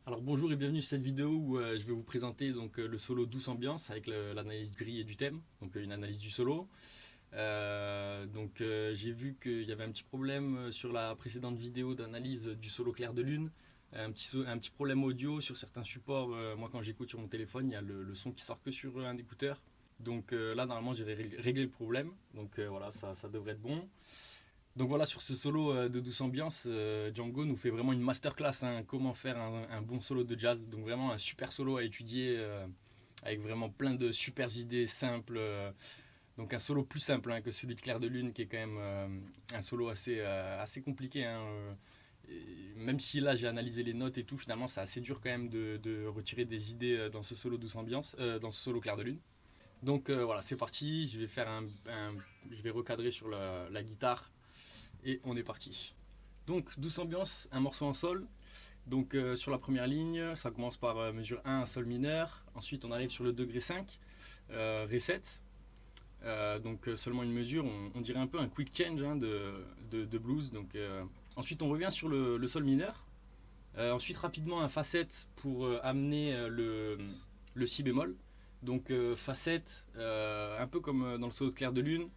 Alors bonjour et bienvenue sur cette vidéo où je vais vous présenter le solo Douce Ambiance avec l'analyse du gris et du thème, donc une analyse du solo. J'ai vu qu'il y avait un petit problème sur la précédente vidéo d'analyse du solo Clair de Lune, un petit problème audio sur certains supports. Moi quand j'écoute sur mon téléphone, il y a le son qui sort que sur un écouteur. Là normalement j'ai réglé le problème, voilà, ça devrait être bon. Donc voilà, sur ce solo de Douce Ambiance, Django nous fait vraiment une masterclass, hein, comment faire un bon solo de jazz. Donc vraiment un super solo à étudier avec vraiment plein de super idées simples. Donc un solo plus simple, hein, que celui de Clair de Lune qui est quand même un solo assez compliqué. Hein, même si là j'ai analysé les notes et tout, finalement c'est assez dur quand même de retirer des idées dans ce solo Douce Ambiance, dans ce solo Clair de Lune. Voilà, c'est parti, je vais recadrer sur la guitare. Et on est parti. Donc Douce Ambiance, un morceau en sol. Sur la première ligne, ça commence par mesure 1, sol mineur. Ensuite on arrive sur le degré 5, Ré 7. Seulement une mesure, on dirait un peu un quick change, hein, de blues. Ensuite on revient sur le sol mineur. Ensuite rapidement un Fa 7 pour amener le Si bémol. Fa 7, un peu comme dans le solo de Clair de Lune.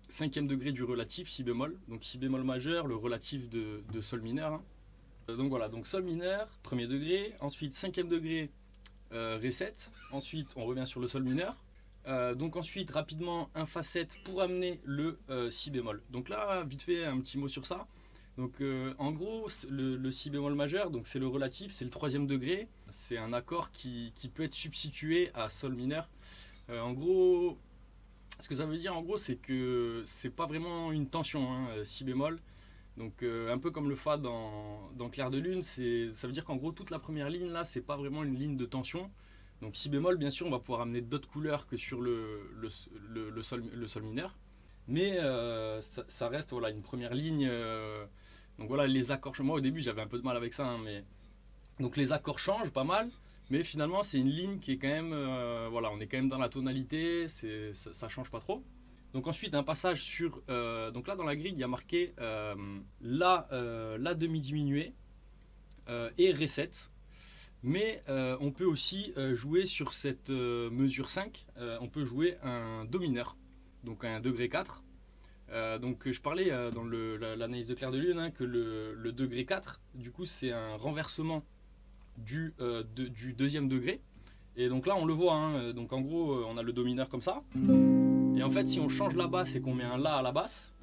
Cinquième degré du relatif, Si bémol, donc Si bémol majeur, le relatif de Sol mineur, hein. Voilà, donc Sol mineur, premier degré, ensuite cinquième degré, Ré 7, ensuite on revient sur le Sol mineur, ensuite rapidement un Fa 7 pour amener le Si bémol. Donc là, vite fait, un petit mot sur ça. En gros, le Si bémol majeur, donc c'est le relatif, c'est le troisième degré, c'est un accord qui peut être substitué à Sol mineur. En gros, ce que ça veut dire en gros, c'est que c'est pas vraiment une tension, hein, Si bémol. Un peu comme le Fa dans Clair de Lune, ça veut dire qu'en gros toute la première ligne là, c'est pas vraiment une ligne de tension. Donc Si bémol, bien sûr, on va pouvoir amener d'autres couleurs que sur le sol mineur, mais ça reste voilà une première ligne. Donc voilà les accords. Moi au début j'avais un peu de mal avec ça, hein, mais donc les accords changent pas mal. Mais finalement, c'est une ligne qui est quand même, voilà, on est quand même dans la tonalité, ça change pas trop. Donc ensuite, un passage sur, donc là dans la grille, il y a marqué La demi diminué et Ré 7. Mais on peut aussi jouer sur cette mesure 5, on peut jouer un Do mineur, donc un degré 4. Je parlais dans l'analyse de Clair de Lune, hein, que le degré 4, du coup, c'est un renversement du deuxième degré. Et donc là on le voit, hein, donc en gros on a le Do mineur comme ça. Et en fait si on change la basse et qu'on met un La à la basse,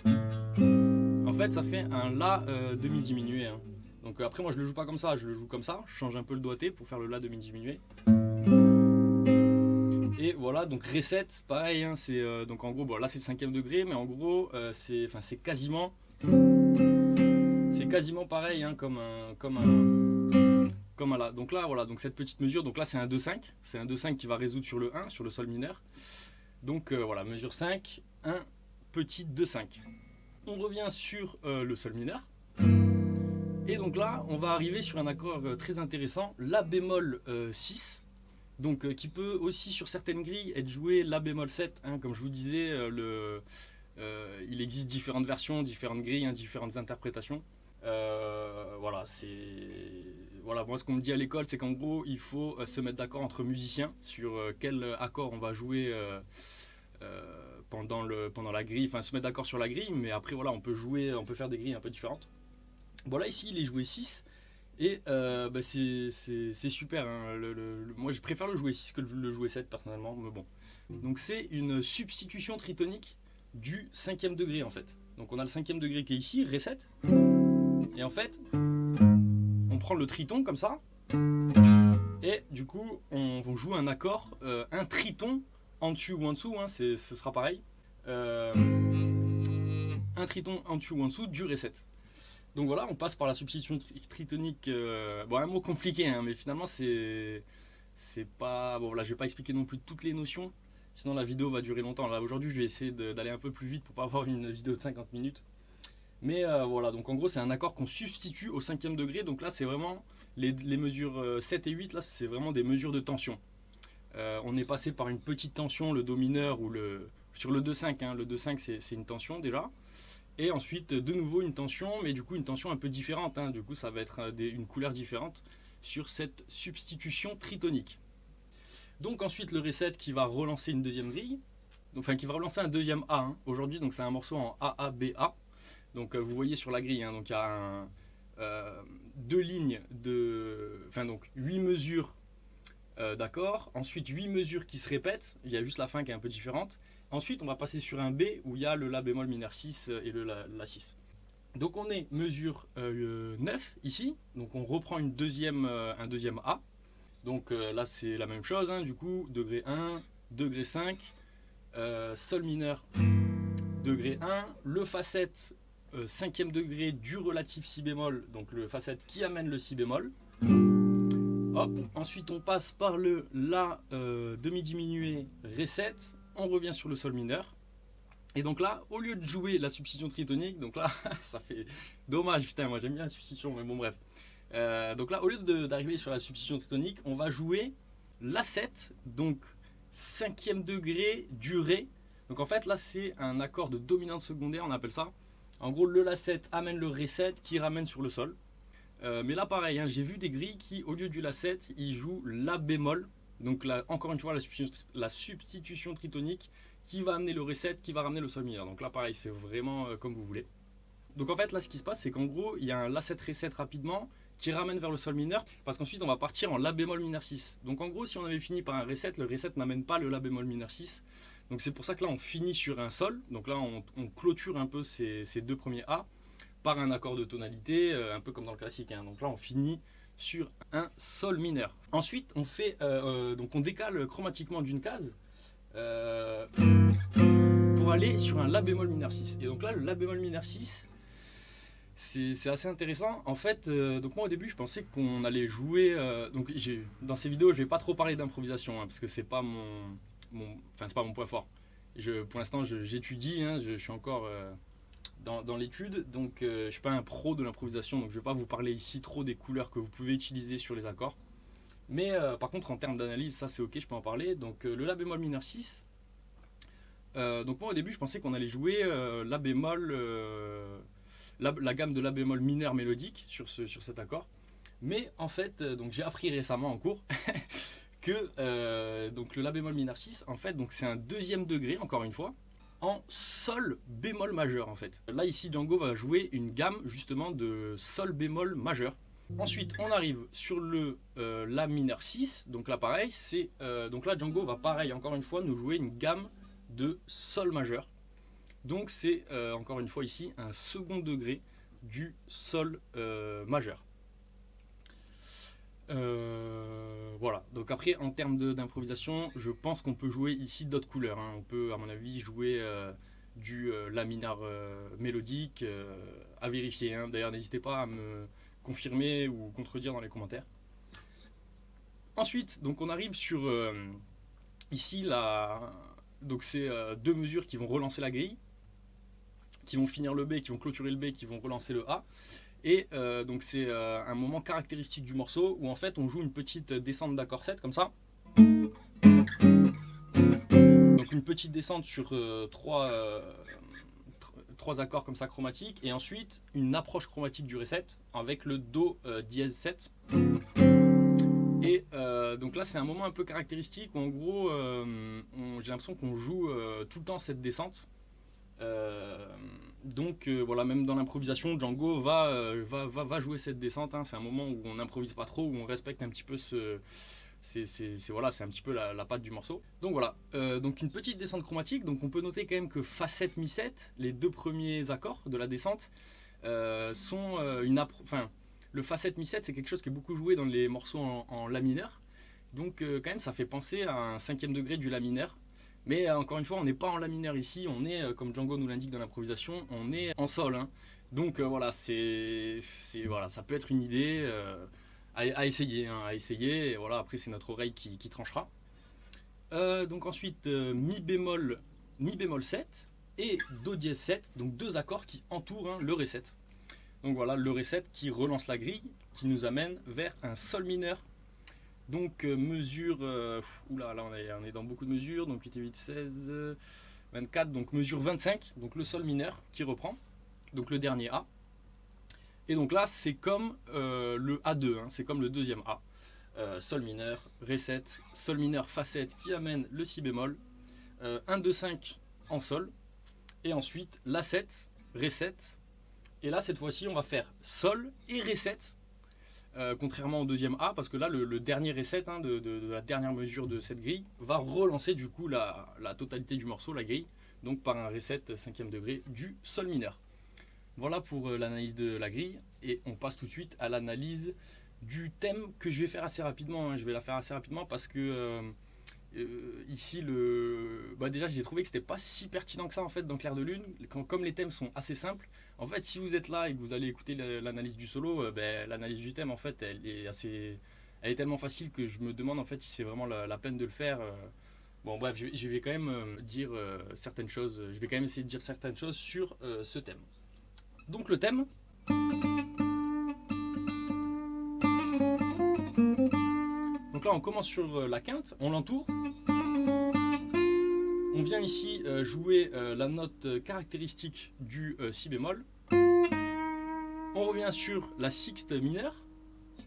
en fait ça fait un La demi diminué, hein. Donc après moi je le joue pas comme ça, je le joue comme ça, je change un peu le doigté pour faire le La demi diminué. Et voilà, donc Ré 7 pareil, hein, c'est donc en gros bon, là c'est le cinquième degré, mais en gros c'est quasiment pareil, hein, comme un La. Donc là voilà, donc cette petite mesure, donc là c'est un 2-5, c'est un 2-5 qui va résoudre sur le 1, sur le sol mineur. Voilà, mesure 5, 1, petit 2-5. On revient sur le sol mineur. Et donc là, on va arriver sur un accord très intéressant, La bémol 6. Qui peut aussi sur certaines grilles être joué La bémol 7, hein, comme je vous disais, il existe différentes versions, différentes grilles, hein, différentes interprétations. Voilà, moi ce qu'on me dit à l'école, c'est qu'en gros il faut se mettre d'accord entre musiciens sur quel accord on va jouer pendant la grille, enfin se mettre d'accord sur la grille, mais après voilà, on peut faire des grilles un peu différentes. Voilà, ici il est joué 6 et c'est super, hein. Moi je préfère le jouer 6 que le jouer 7 personnellement, mais bon. Donc c'est une substitution tritonique du cinquième degré en fait. Donc on a le cinquième degré qui est ici, Ré 7. Et en fait, on prend le triton comme ça, et du coup, on joue un accord, un triton en dessus ou en dessous, hein, ce sera pareil. Un triton en dessus ou en dessous du Ré 7. Donc voilà, on passe par la substitution tritonique. Bon, un mot compliqué, hein, mais finalement, c'est pas. Bon, là, je vais pas expliquer non plus toutes les notions, sinon la vidéo va durer longtemps. Là, aujourd'hui, je vais essayer d'aller un peu plus vite pour pas avoir une vidéo de 50 minutes. Mais voilà, donc en gros c'est un accord qu'on substitue au cinquième degré. Donc là c'est vraiment les mesures 7 et 8, là c'est vraiment des mesures de tension. On est passé par une petite tension, le Do mineur ou sur le 2-5, hein, le 2-5 c'est une tension déjà. Et ensuite de nouveau une tension, mais du coup une tension un peu différente, hein. Du coup ça va être une couleur différente sur cette substitution tritonique. Donc ensuite le reset qui va relancer une deuxième grille, enfin qui va relancer un deuxième A, hein. Aujourd'hui donc c'est un morceau en AABA. Donc vous voyez sur la grille, hein, donc il y a deux lignes de, enfin donc 8 mesures d'accords, ensuite 8 mesures qui se répètent, il y a juste la fin qui est un peu différente. Ensuite on va passer sur un B où il y a le La bémol mineur 6 et le La 6. Donc on est mesure 9 ici, donc on reprend un deuxième A. Donc là c'est la même chose, hein, du coup degré 1, degré 5, sol mineur, degré 1, le facette 5e degré du relatif si bémol, donc le facette qui amène le si bémol. Hop. Ensuite on passe par le La demi diminué Ré 7, on revient sur le sol mineur. Et donc là, au lieu de jouer la substitution tritonique, donc là, ça fait dommage, putain, moi j'aime bien la substitution, mais bon bref. Donc là, au lieu d'arriver sur la substitution tritonique, on va jouer La 7, donc 5e degré du Ré. Donc en fait, là c'est un accord de dominante secondaire, on appelle ça. En gros, le La 7 amène le Ré 7 qui ramène sur le sol. Mais là pareil, hein, j'ai vu des grilles qui, au lieu du La 7, ils jouent La bémol. Donc là, encore une fois, la substitution tritonique qui va amener le Ré 7, qui va ramener le sol mineur. Donc là pareil, c'est vraiment comme vous voulez. Donc en fait là ce qui se passe, c'est qu'en gros il y a un La 7 Ré 7 rapidement qui ramène vers le sol mineur, parce qu'ensuite on va partir en La bémol mineur 6. Donc en gros si on avait fini par un Ré 7, le Ré 7 n'amène pas le La bémol mineur 6. Donc c'est pour ça que là on finit sur un sol. Donc là on clôture un peu ces deux premiers A par un accord de tonalité, un peu comme dans le classique, hein. Donc là on finit sur un sol mineur. Ensuite on fait donc on décale chromatiquement d'une case pour aller sur un La bémol mineur 6. Et donc là le La bémol mineur 6, c'est assez intéressant. En fait, donc moi au début je pensais qu'on allait jouer, donc dans ces vidéos je vais pas trop parler d'improvisation, hein, parce que c'est pas c'est pas mon point fort. Pour l'instant j'étudie, hein, je suis encore dans l'étude, donc je suis pas un pro de l'improvisation, donc je vais pas vous parler ici trop des couleurs que vous pouvez utiliser sur les accords. Mais par contre en termes d'analyse, ça c'est ok, je peux en parler. Donc le La bémol mineur 6, donc moi au début je pensais qu'on allait jouer La bémol, la gamme de La bémol mineur mélodique sur cet accord. Mais en fait, donc j'ai appris récemment en cours que donc le La bémol mineur 6, en fait, donc c'est un deuxième degré, encore une fois, en Sol bémol majeur en fait. Là ici Django va jouer une gamme justement de Sol bémol majeur. Ensuite on arrive sur le La mineur 6, donc là pareil, donc là Django va pareil encore une fois nous jouer une gamme de Sol majeur. Donc c'est encore une fois ici un second degré du Sol majeur. Voilà, donc après en termes d'improvisation, je pense qu'on peut jouer ici d'autres couleurs, hein. On peut à mon avis jouer du La mineur mélodique, à vérifier, hein. D'ailleurs n'hésitez pas à me confirmer ou contredire dans les commentaires. Ensuite, donc on arrive sur ici donc c'est deux mesures qui vont relancer la grille, qui vont finir le B, qui vont clôturer le B, qui vont relancer le A. Et donc c'est un moment caractéristique du morceau où en fait on joue une petite descente d'accord 7 comme ça. Donc une petite descente sur trois accords comme ça chromatiques, et ensuite une approche chromatique du Ré 7 avec le Do dièse 7. Et donc là c'est un moment un peu caractéristique où en gros j'ai l'impression qu'on joue tout le temps cette descente. Donc voilà, même dans l'improvisation, Django va jouer cette descente, hein. C'est un moment où on n'improvise pas trop, où on respecte un petit peu voilà, c'est un petit peu la patte du morceau. Donc voilà, donc une petite descente chromatique. Donc on peut noter quand même que Fa 7 Mi 7, les deux premiers accords de la descente, sont le Fa 7 Mi 7 c'est quelque chose qui est beaucoup joué dans les morceaux en La mineur. Donc quand même ça fait penser à un 5e degré du La mineur. Mais encore une fois, on n'est pas en La mineur ici, on est, comme Django nous l'indique dans l'improvisation, on est en Sol, hein. Donc voilà, voilà, ça peut être une idée à essayer, hein, et voilà, après c'est notre oreille qui tranchera. Donc ensuite, Mi bémol 7 et Do dièse 7, donc deux accords qui entourent, hein, le Ré 7. Donc voilà, le Ré 7 qui relance la grille, qui nous amène vers un Sol mineur. Donc mesure, oula, là on est dans beaucoup de mesures, donc 8 et 8, 16, 24, donc mesure 25, donc le Sol mineur qui reprend. donc le dernier A. Et donc là, c'est comme le A2, hein, c'est comme le deuxième A. Sol mineur, Ré 7, Sol mineur Fa 7 qui amène le Si bémol, 1, 2, 5 en Sol, et ensuite La 7, Ré 7, et là cette fois-ci on va faire Sol et Ré 7, contrairement au deuxième A, parce que là le dernier Ré 7 hein, de la dernière mesure de cette grille va relancer du coup la totalité du morceau, la grille, donc par un Ré 7 5e degré du Sol mineur. Voilà pour l'analyse de la grille, et on passe tout de suite à l'analyse du thème que je vais faire assez rapidement. Hein. Je vais la faire assez rapidement parce que ici, déjà j'ai trouvé que c'était pas si pertinent que ça en fait dans Clair de Lune. Comme les thèmes sont assez simples, en fait si vous êtes là et que vous allez écouter l'analyse du solo, l'analyse du thème en fait elle est tellement facile que je me demande en fait si c'est vraiment la peine de le faire. Bon bref, je vais quand même dire certaines choses, je vais quand même essayer de dire certaines choses sur ce thème. Donc le thème, donc là on commence sur la quinte, on l'entoure, on vient ici jouer la note caractéristique du Si bémol, on revient sur la sixte mineure,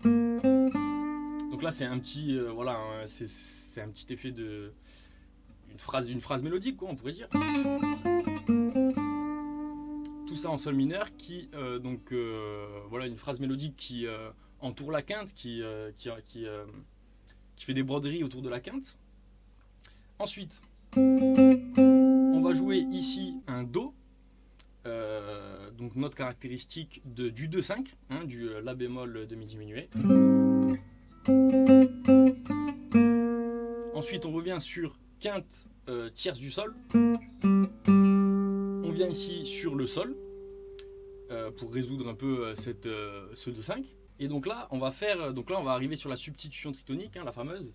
donc là c'est un petit voilà, hein, c'est un petit effet de une phrase mélodique quoi, on pourrait dire. Tout ça en Sol mineur qui voilà, une phrase mélodique qui entoure la quinte, qui fait des broderies autour de la quinte. Ensuite, on va jouer ici un Do, donc note caractéristique du 2-5, hein, du La bémol demi-diminué. Ensuite, on revient sur quinte tierce du Sol. On vient ici sur le Sol pour résoudre un peu ce 2-5. Et donc là, on va arriver sur la substitution tritonique, hein, la fameuse.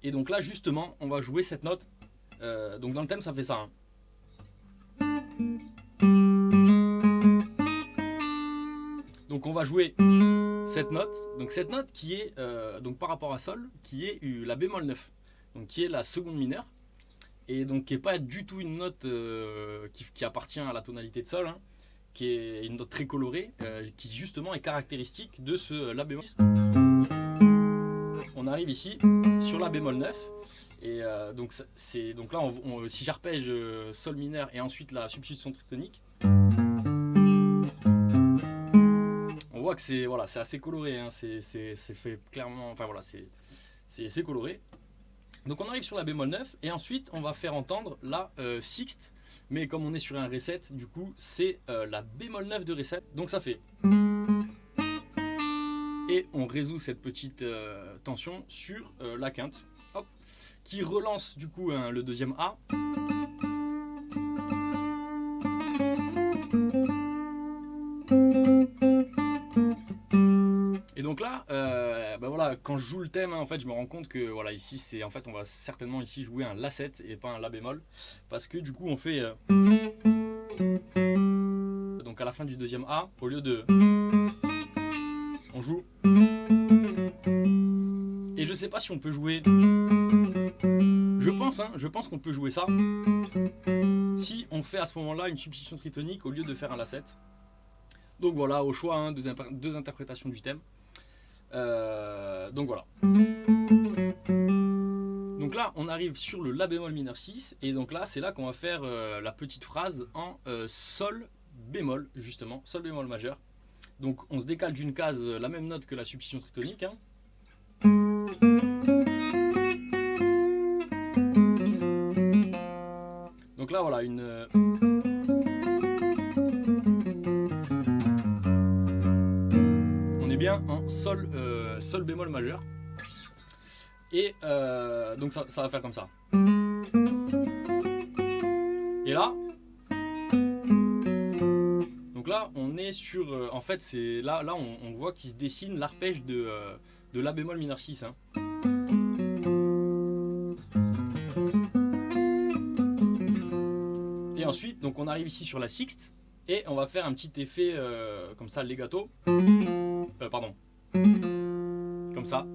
Et donc là, justement, on va jouer cette note. Donc dans le thème, ça fait ça. Hein. Donc on va jouer cette note. Donc cette note qui est, donc par rapport à Sol, qui est La bémol 9. Donc qui est la seconde mineure. Et donc qui n'est pas du tout une note qui appartient à la tonalité de Sol, hein, qui est une note très colorée, qui justement est caractéristique de ce La bémol. On arrive ici sur La bémol 9, et donc là, si j'arpège Sol mineur et ensuite la substitution tritonique, on voit que c'est voilà, assez coloré, hein, c'est fait clairement, enfin voilà, c'est coloré. Donc on arrive sur La bémol 9 et ensuite on va faire entendre la sixte, mais comme on est sur un Ré 7, du coup c'est La bémol 9 de Ré 7, donc ça fait. Et on résout cette petite tension sur la quinte, hop, qui relance du coup le deuxième A. Et donc là, voilà, quand je joue le thème, hein, en fait, je me rends compte que voilà, ici, on va certainement ici jouer un La 7 et pas un La bémol, parce que du coup, on fait donc à la fin du deuxième A, au lieu de, on joue. Et je sais pas si on peut jouer. Je pense qu'on peut jouer ça si on fait à ce moment-là une substitution tritonique au lieu de faire un La 7. Donc voilà, au choix, hein, deux interprétations du thème. Donc voilà. Donc là, on arrive sur le La bémol mineur 6, et donc là, c'est là qu'on va faire la petite phrase en Sol bémol, justement, Sol bémol majeur. Donc on se décale d'une case la même note que la substitution tritonique. Hein. Donc là, voilà, on est bien en Sol bémol majeur. Et donc ça va faire comme ça. Et là, donc là on est sur, en fait c'est là on voit qu'il se dessine l'arpège de La bémol mineur 6. Hein. Et ensuite donc on arrive ici sur la sixte et on va faire un petit effet comme ça, legato, pardon, comme ça,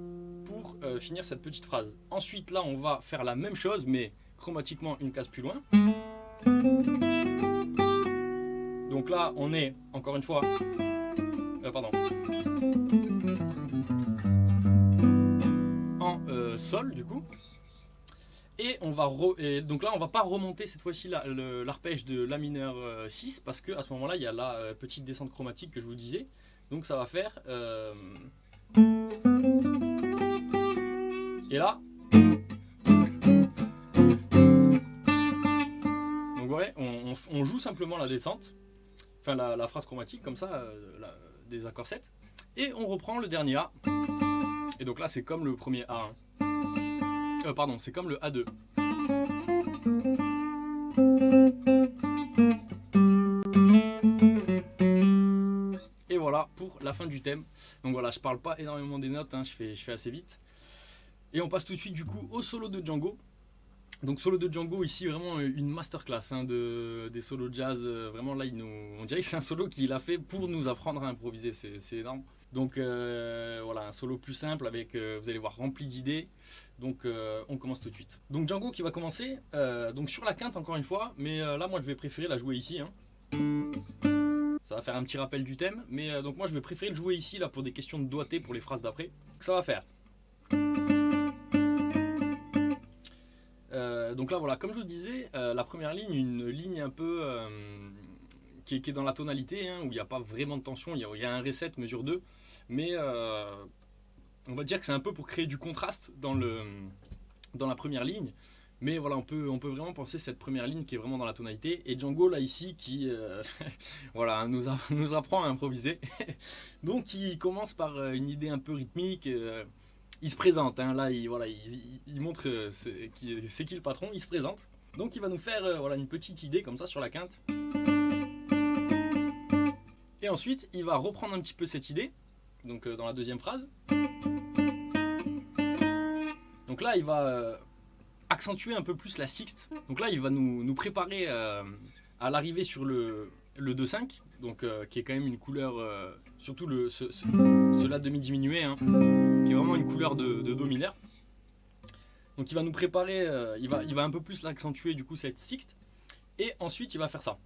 pour finir cette petite phrase. Ensuite là on va faire la même chose mais chromatiquement une case plus loin. Donc Donc là, on est, encore une fois, pardon, en sol du coup. Et, donc là, on va pas remonter cette fois-ci l'arpège de La mineur 6 parce qu'à ce moment-là, il y a la petite descente chromatique que je vous disais. Donc ça va faire... Et là... Donc ouais, on joue simplement la descente, enfin la phrase chromatique comme ça, des accords 7. Et on reprend le dernier A. Et donc là, c'est comme le premier A. Pardon, c'est comme le A2. Et voilà pour la fin du thème. Donc voilà, je parle pas énormément des notes, hein, je fais assez vite. Et on passe tout de suite du coup au solo de Django. Donc solo de Django ici vraiment une masterclass hein, des solos jazz. Vraiment là on dirait que c'est un solo qu'il a fait pour nous apprendre à improviser, c'est énorme. Donc voilà, un solo plus simple avec, vous allez voir, rempli d'idées. Donc on commence tout de suite. Donc Django qui va commencer, donc sur la quinte encore une fois, mais là moi je vais préférer la jouer ici. Hein. Ça va faire un petit rappel du thème, mais donc moi je vais préférer le jouer ici là pour des questions de doigté pour les phrases d'après. Ça va faire. Donc là voilà, comme je vous disais, la première ligne, une ligne un peu qui est dans la tonalité, hein, où il n'y a pas vraiment de tension, il y a un reset mesure 2, mais on va dire que c'est un peu pour créer du contraste dans la première ligne. Mais voilà, on peut vraiment penser cette première ligne qui est vraiment dans la tonalité. Et Django là ici qui voilà, nous apprend à improviser. Donc il commence par une idée un peu rythmique. Il se présente, hein, là il montre c'est qui le patron, il se présente. Donc il va nous faire voilà, une petite idée comme ça sur la quinte. Et ensuite il va reprendre un petit peu cette idée, donc dans la deuxième phrase. Donc là il va accentuer un peu plus la sixte. Donc là il va nous préparer à l'arrivée sur le 2-5, donc qui est quand même une couleur, surtout ce la demi diminué, hein, qui est vraiment une couleur de do mineur. Donc il va nous préparer, il va un peu plus l'accentuer du coup cette sixte, et ensuite il va faire ça.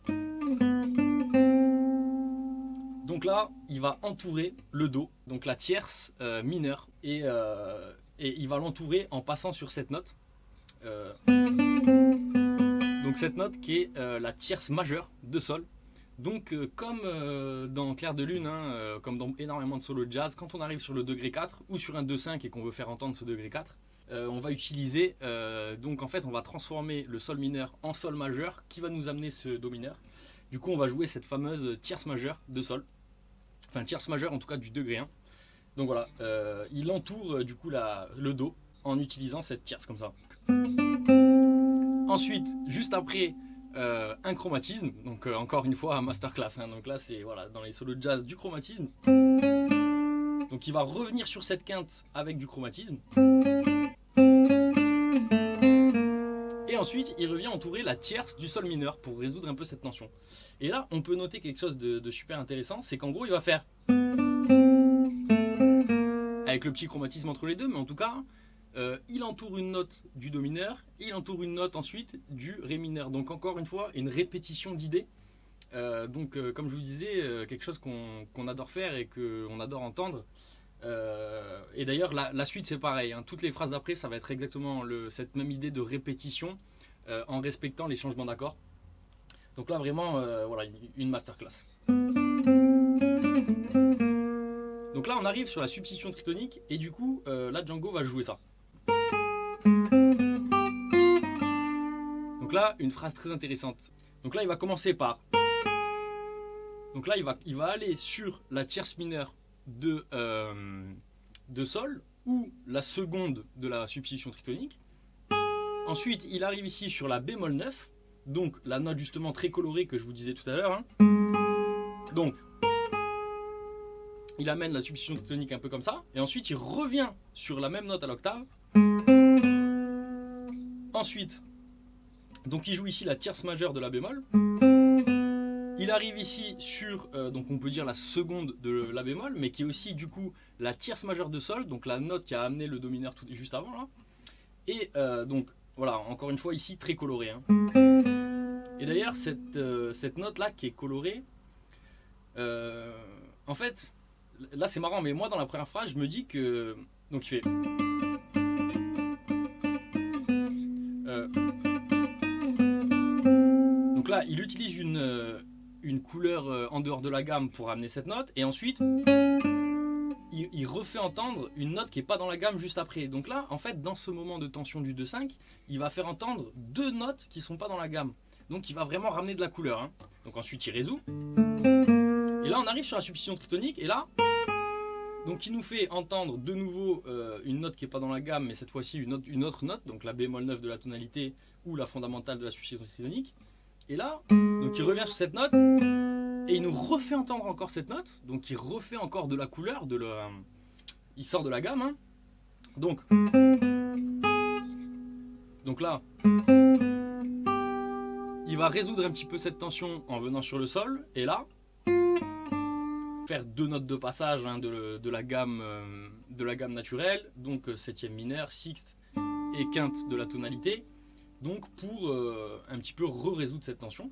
Donc là il va entourer le do, donc la tierce mineure, et il va l'entourer en passant sur cette note. Donc cette note qui est la tierce majeure de sol. Donc comme dans Clair de Lune, hein, comme dans énormément de solos de jazz, quand on arrive sur le degré 4 ou sur un 2-5 et qu'on veut faire entendre ce degré 4, on va utiliser, donc en fait on va transformer le sol mineur en sol majeur qui va nous amener ce do mineur. Du coup on va jouer cette fameuse tierce majeure de sol, enfin tierce majeure en tout cas du degré 1. Donc voilà, il entoure du coup le do en utilisant cette tierce comme ça. Ensuite, juste après, un chromatisme, donc encore une fois masterclass, hein, donc là c'est voilà, dans les solos de jazz du chromatisme. Donc il va revenir sur cette quinte avec du chromatisme. Et ensuite il revient entourer la tierce du sol mineur pour résoudre un peu cette tension. Et là on peut noter quelque chose de super intéressant, c'est qu'en gros il va faire, avec le petit chromatisme entre les deux, mais en tout cas il entoure une note du do mineur, il entoure une note ensuite du ré mineur. Donc encore une fois, une répétition d'idées. Donc comme je vous disais, quelque chose qu'on adore faire et qu'on adore entendre. Et d'ailleurs la suite c'est pareil, hein. Toutes les phrases d'après ça va être exactement cette même idée de répétition en respectant les changements d'accords. Donc là vraiment voilà, une masterclass. Donc là on arrive sur la substitution tritonique et du coup là Django va jouer ça. Donc là, une phrase très intéressante. Donc là, il va commencer par... Donc là, il va aller sur la tierce mineure de sol, ou la seconde de la substitution tritonique. Ensuite, il arrive ici sur la bémol 9, donc la note justement très colorée que je vous disais tout à l'heure. Hein. Donc, il amène la substitution tritonique un peu comme ça, et ensuite il revient sur la même note à l'octave. Ensuite, donc il joue ici la tierce majeure de la bémol. Il arrive ici sur, donc on peut dire la seconde de la bémol, mais qui est aussi du coup la tierce majeure de sol, donc la note qui a amené le do mineur juste avant là. Et donc voilà, encore une fois ici très coloré. Hein. Et d'ailleurs cette note là qui est colorée, En fait, là c'est marrant, mais moi dans la première phrase, je me dis que. Donc il fait. Euh, donc là, il utilise une couleur en dehors de la gamme pour amener cette note, et ensuite il refait entendre une note qui n'est pas dans la gamme juste après. Donc là, en fait, dans ce moment de tension du 2-5, il va faire entendre deux notes qui ne sont pas dans la gamme. Donc il va vraiment ramener de la couleur. Hein. Donc ensuite, il résout. Et là, on arrive sur la substitution tritonique, et là, donc il nous fait entendre de nouveau une note qui n'est pas dans la gamme, mais cette fois-ci une autre note, donc la bémol 9 de la tonalité ou la fondamentale de la substitution tritonique. Et là, donc il revient sur cette note, et il nous refait entendre encore cette note, donc il refait encore de la couleur, il sort de la gamme. Hein. Donc là, il va résoudre un petit peu cette tension en venant sur le sol, et là, faire deux notes de passage hein, de la gamme naturelle, donc septième mineur, sixte et quinte de la tonalité, donc pour un petit peu résoudre cette tension.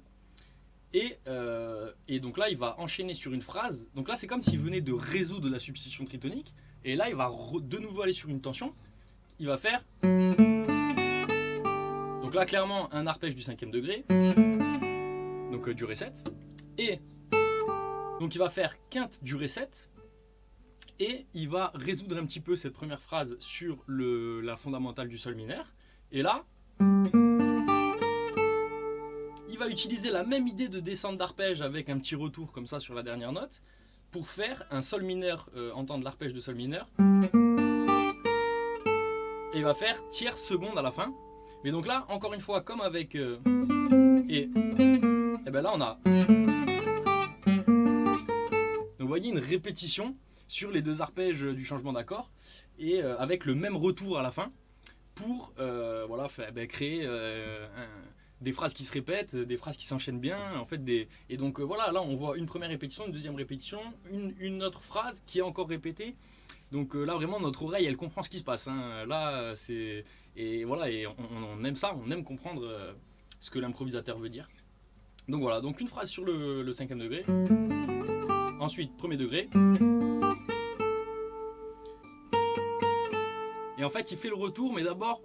Et donc là, il va enchaîner sur une phrase. Donc là, c'est comme s'il venait de résoudre la substitution tritonique. Et là, il va de nouveau aller sur une tension. Il va faire. Donc là, clairement, un arpège du 5e degré. Donc du Ré 7. Et donc il va faire quinte du Ré 7. Et il va résoudre un petit peu cette première phrase sur la fondamentale du sol mineur. Et là. Il va utiliser la même idée de descente d'arpège avec un petit retour comme ça sur la dernière note pour faire un sol mineur, entendre l'arpège de sol mineur. Et il va faire tierce seconde à la fin. Mais donc là, encore une fois, comme avec et ben là on a. Donc vous voyez une répétition sur les deux arpèges du changement d'accord et avec le même retour à la fin pour voilà, créer des phrases qui se répètent, des phrases qui s'enchaînent bien, en fait et donc voilà, là on voit une première répétition, une deuxième répétition, une autre phrase qui est encore répétée. Donc là vraiment notre oreille elle comprend ce qui se passe. Hein. Là c'est et voilà et on aime ça, on aime comprendre ce que l'improvisateur veut dire. Donc voilà, donc une phrase sur le 5e degré. Ensuite premier degré. Et en fait il fait le retour, mais d'abord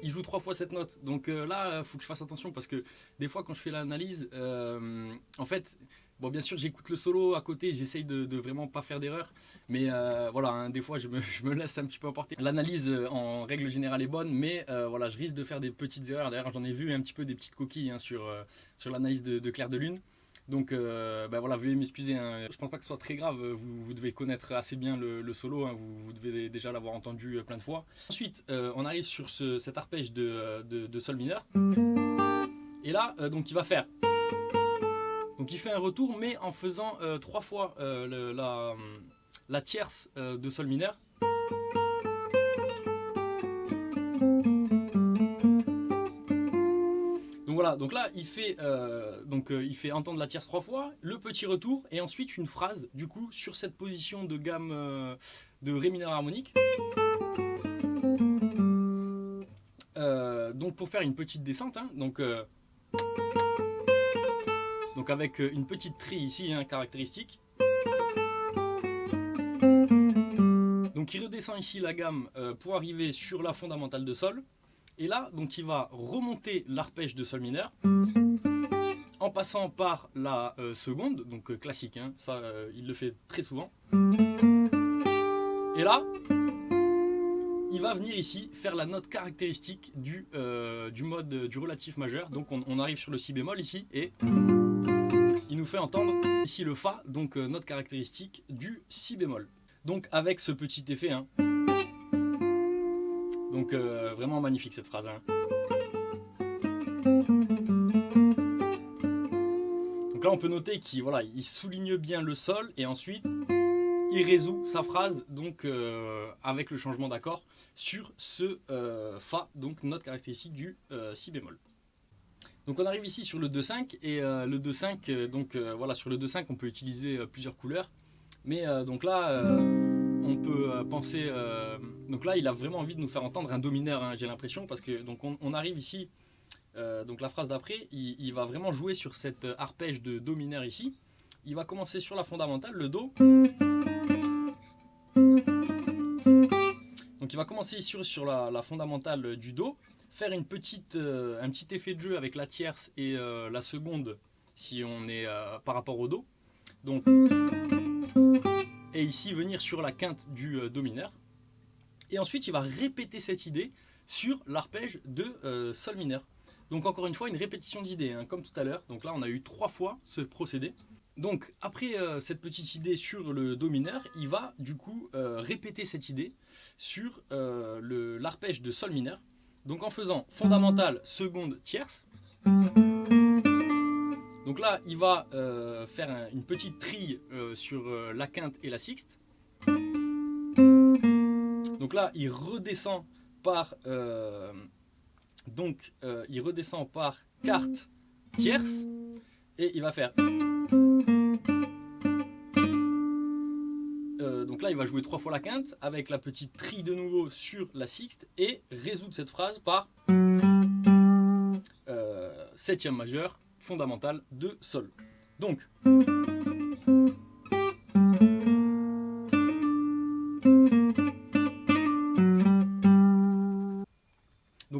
il joue 3 fois cette note. Donc là, il faut que je fasse attention parce que des fois, quand je fais l'analyse, en fait, bon, bien sûr, j'écoute le solo à côté, j'essaye de vraiment pas faire d'erreur. Mais voilà, hein, des fois, je me laisse un petit peu emporter. L'analyse, en règle générale, est bonne, mais voilà, je risque de faire des petites erreurs. D'ailleurs, j'en ai vu un petit peu des petites coquilles hein, sur l'analyse de Clair de Lune. Donc voilà, veuillez m'excuser, hein. Je pense pas que ce soit très grave, vous devez connaître assez bien le solo, hein. Vous devez déjà l'avoir entendu plein de fois. Ensuite, on arrive sur cet arpège de sol mineur. Et là, donc il va faire. Donc il fait un retour, mais en faisant 3 fois la tierce de sol mineur. Donc voilà, donc là il fait entendre la tierce 3 fois, le petit retour et ensuite une phrase du coup sur cette position de gamme de Ré mineur harmonique. Donc pour faire une petite descente, hein, donc avec une petite tri ici hein, caractéristique. Donc il redescend ici la gamme pour arriver sur la fondamentale de sol. Et là, donc il va remonter l'arpège de sol mineur en passant par la seconde, donc classique, hein, ça il le fait très souvent. Et là, il va venir ici faire la note caractéristique du mode du relatif majeur. Donc on arrive sur le si bémol ici et il nous fait entendre ici le fa, donc note caractéristique du si bémol. Donc avec ce petit effet, hein. Donc vraiment magnifique cette phrase. Hein. Donc là on peut noter qu'il voilà, il souligne bien le sol et ensuite il résout sa phrase donc avec le changement d'accord sur ce fa, donc note caractéristique du si bémol. Donc on arrive ici sur le 2-5 et le 2-5 donc voilà, sur le 2-5 on peut utiliser plusieurs couleurs, mais donc là on peut penser donc là il a vraiment envie de nous faire entendre un do mineur, hein, j'ai l'impression, parce que donc on arrive ici donc la phrase d'après il va vraiment jouer sur cet arpège de do mineur ici. il va commencer sur la fondamentale, le Do. Donc il va commencer ici sur la fondamentale du Do, faire un petit effet de jeu avec la tierce et la seconde si on est par rapport au Do. Donc, et ici venir sur la quinte du Do mineur. Et ensuite il va répéter cette idée sur l'arpège de Sol mineur. Donc encore une fois une répétition d'idée, hein, comme tout à l'heure. Donc là on a eu 3 fois ce procédé. Donc après cette petite idée sur le Do mineur, il va du coup répéter cette idée sur l'arpège de Sol mineur. Donc en faisant fondamentale, seconde, tierce. Donc là il va faire une petite trille sur la quinte et la sixte. Donc là il redescend par quarte tierce et il va faire donc là il va jouer 3 fois la quinte avec la petite trille de nouveau sur la sixte et résoudre cette phrase par septième majeur fondamentale de Sol. Donc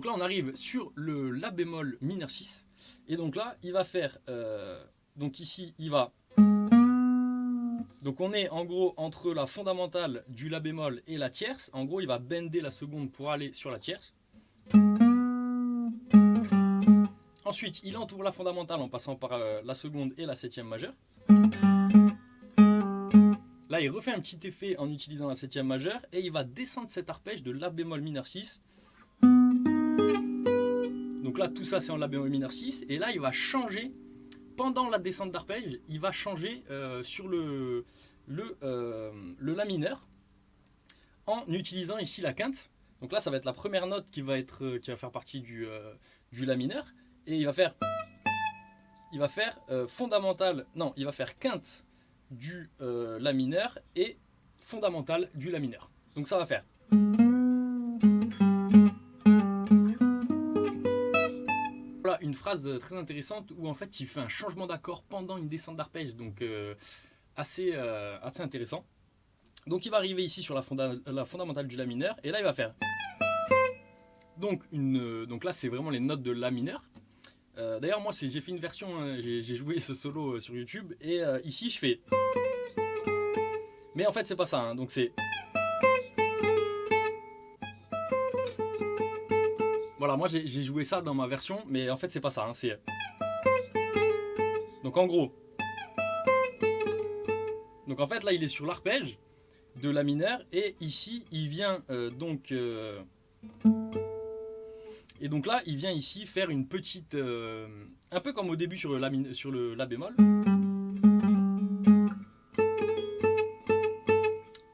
là on arrive sur le La bémol mineur 6 et donc là il va faire donc ici il va donc on est en gros entre la fondamentale du La bémol et la tierce. En gros il va bender la seconde pour aller sur la tierce. Ensuite il entoure la fondamentale en passant par la seconde et la septième majeure. Là il refait un petit effet en utilisant la septième majeure et il va descendre cet arpège de La bémol mineur 6. Donc là tout ça c'est en La bémol mineur 6 et là il va changer pendant la descente d'arpège, il va changer sur le La mineur en utilisant ici la quinte. Donc là ça va être la première note qui va faire partie du La mineur et il va faire fondamentale, non il va faire quinte du La mineur et fondamentale du La mineur. Donc ça va faire une phrase très intéressante où en fait il fait un changement d'accord pendant une descente d'arpège, donc assez intéressant. Donc il va arriver ici sur la fondamentale du La mineur et là il va faire donc là c'est vraiment les notes de La mineur. D'ailleurs moi j'ai fait une version, hein, j'ai joué ce solo sur YouTube et ici je fais, mais en fait c'est pas ça, hein, donc c'est voilà, moi j'ai joué ça dans ma version, mais en fait c'est pas ça, hein, c'est donc en gros, donc en fait là il est sur l'arpège de La mineur et ici il vient et donc là il vient ici faire une petite un peu comme au début sur le La bémol.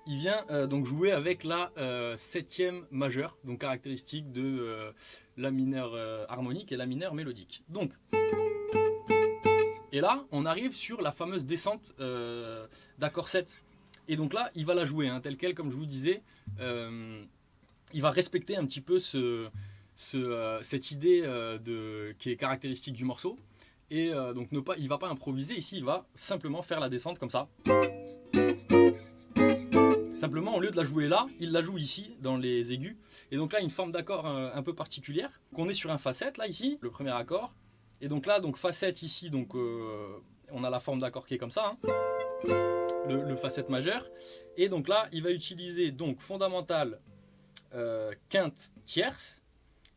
Il vient donc jouer avec la septième majeure, donc caractéristique de La mineur harmonique et La mineur mélodique. Donc, et là, on arrive sur la fameuse descente d'accord 7. Et donc là, il va la jouer, hein, telle quelle, comme je vous disais. Il va respecter un petit peu cette idée qui est caractéristique du morceau. Et donc il ne va pas improviser ici, il va simplement faire la descente comme ça. Simplement, au lieu de la jouer là, il la joue ici, dans les aigus. Et donc là, une forme d'accord un peu particulière. Donc on est sur un Fa7, là, ici, le premier accord. Et donc là, donc Fa7 ici, donc on a la forme d'accord qui est comme ça, hein, le Fa7 majeur. Et donc là, il va utiliser donc fondamentale, quinte, tierce.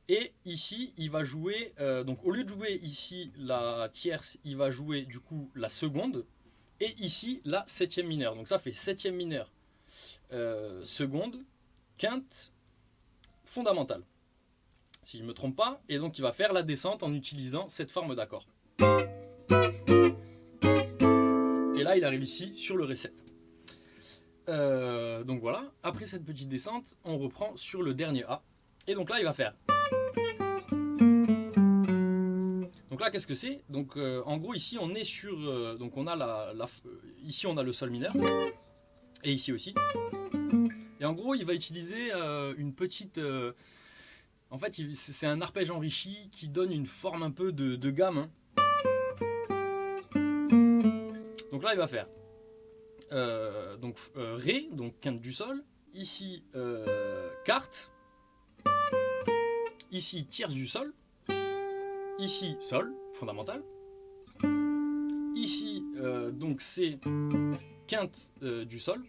Et ici, il va jouer, donc au lieu de jouer ici la tierce, il va jouer du coup la seconde. Et ici, la septième mineure. Donc ça fait septième mineure. Seconde, quinte, fondamentale, si je ne me trompe pas, et donc il va faire la descente en utilisant cette forme d'accord. Et là il arrive ici sur le Ré7. Donc voilà, après cette petite descente, on reprend sur le dernier A, et donc là il va faire. Donc là qu'est-ce que c'est? Donc en gros ici on est sur, donc on a ici on a le Sol mineur. Et ici aussi. Et en gros, il va utiliser une petite... en fait, c'est un arpège enrichi qui donne une forme un peu de gamme. Hein. Donc Donc là, il va faire Ré, donc quinte du sol. Ici, quarte. Ici, tierce du sol. Ici, sol, fondamental. Ici, donc c'est quinte du sol.